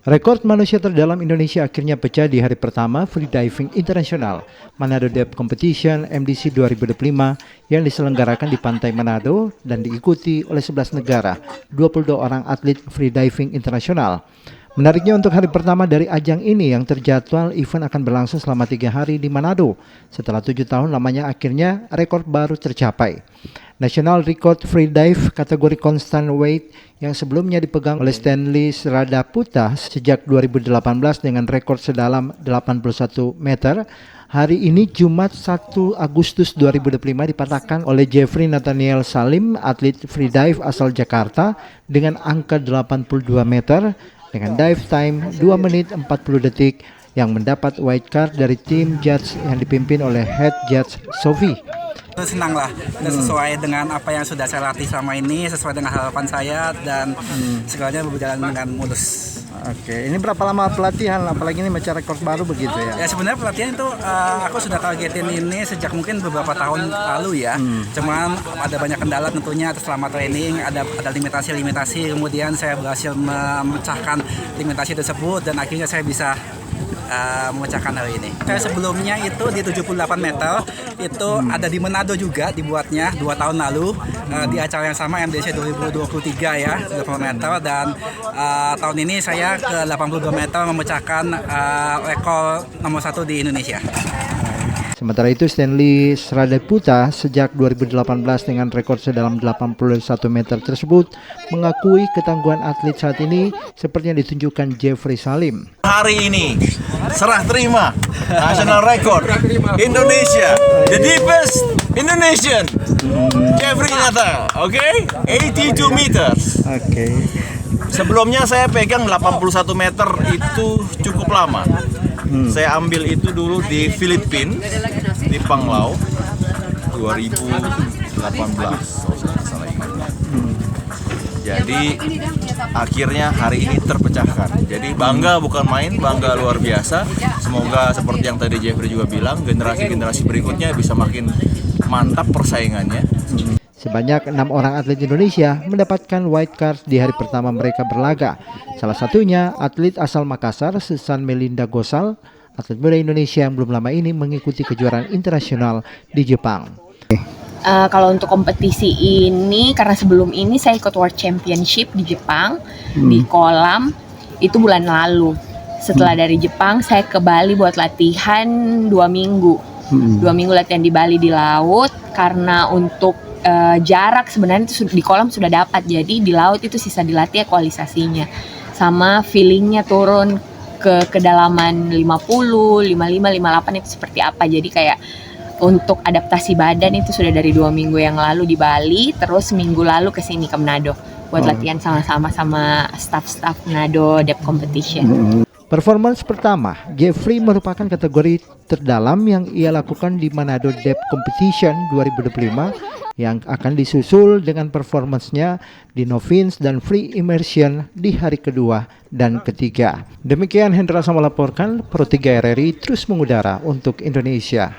Rekor manusia terdalam Indonesia akhirnya pecah di hari pertama Free Diving Internasional Manado Depth Competition MDC 2025 yang diselenggarakan di Pantai Manado dan diikuti oleh 11 negara, 22 orang atlet Free Diving Internasional. Menariknya untuk hari pertama dari ajang ini yang terjadwal event akan berlangsung selama 3 hari di Manado. Setelah 7 tahun lamanya akhirnya rekor baru tercapai. National Record Free Dive kategori constant weight yang sebelumnya dipegang oleh Stanley Sradaputa sejak 2018 dengan rekor sedalam 81 meter. Hari ini Jumat 1 Agustus 2025 dipatahkan oleh Jeffrey Nathaniel Salim, atlet free dive asal Jakarta dengan angka 82 meter dengan dive time 2 menit 40 detik yang mendapat white card dari tim judge yang dipimpin oleh head judge Sofi. Senang lah, sesuai dengan apa yang sudah saya latih selama ini, sesuai dengan harapan saya dan segalanya berjalan dengan mulus. Oke, ini berapa lama pelatihan, apalagi ini macam rekor baru begitu ya? Ya sebenarnya pelatihan itu aku sudah targetin ini sejak mungkin beberapa tahun lalu ya. Cuman ada banyak kendala tentunya selama training, ada limitasi, kemudian saya berhasil memecahkan limitasi tersebut dan akhirnya saya bisa memecahkan hari ini. Saya sebelumnya itu di 78 meter itu ada di Manado juga dibuatnya 2 tahun lalu di acara yang sama MDC 2023 ya 80 meter dan tahun ini saya ke 82 meter memecahkan rekor nomor 1 di Indonesia. Sementara itu Stanley Sradaputa sejak 2018 dengan rekor sedalam 81 meter tersebut mengakui ketangguhan atlet saat ini seperti yang ditunjukkan Jeffrey Salim. Hari ini serah terima national record Indonesia, the deepest Indonesian Jeffrey Nathaniel, oke? 82 meters. Oke. Sebelumnya saya pegang 81 meter itu cukup lama. Saya ambil itu dulu di Filipina, di Panglao 2018 kalau saya salah ingat. Jadi akhirnya hari ini terpecahkan. Jadi bangga bukan main, bangga luar biasa. Semoga seperti yang tadi Jeffrey juga bilang, generasi-generasi berikutnya bisa makin mantap persaingannya. Sebanyak 6 orang atlet Indonesia mendapatkan white card di hari pertama mereka berlaga. Salah satunya atlet asal Makassar, Susan Melinda Gosal, atlet muda Indonesia yang belum lama ini mengikuti kejuaraan internasional di Jepang. Kalau untuk kompetisi ini, karena sebelum ini saya ikut World Championship di Jepang, di kolam, itu bulan lalu. Setelah dari Jepang, saya ke Bali buat latihan 2 minggu. 2 minggu latihan di Bali di laut, karena untuk jarak sebenarnya itu di kolam sudah dapat, jadi di laut itu sisa dilatih ekualisasinya sama feelingnya turun ke kedalaman 50, 55, 58 itu seperti apa. Jadi kayak untuk adaptasi badan itu sudah dari 2 minggu yang lalu di Bali, terus minggu lalu ke sini ke Manado buat latihan sama-sama sama staff Manado Depth Competition. Performance pertama, Jeffrey merupakan kategori terdalam yang ia lakukan di Manado Depth Competition 2025 yang akan disusul dengan performance-nya di Novice dan Free Immersion di hari kedua dan ketiga. Demikian Hendra Sama melaporkan, Pro 3 RRI terus mengudara untuk Indonesia.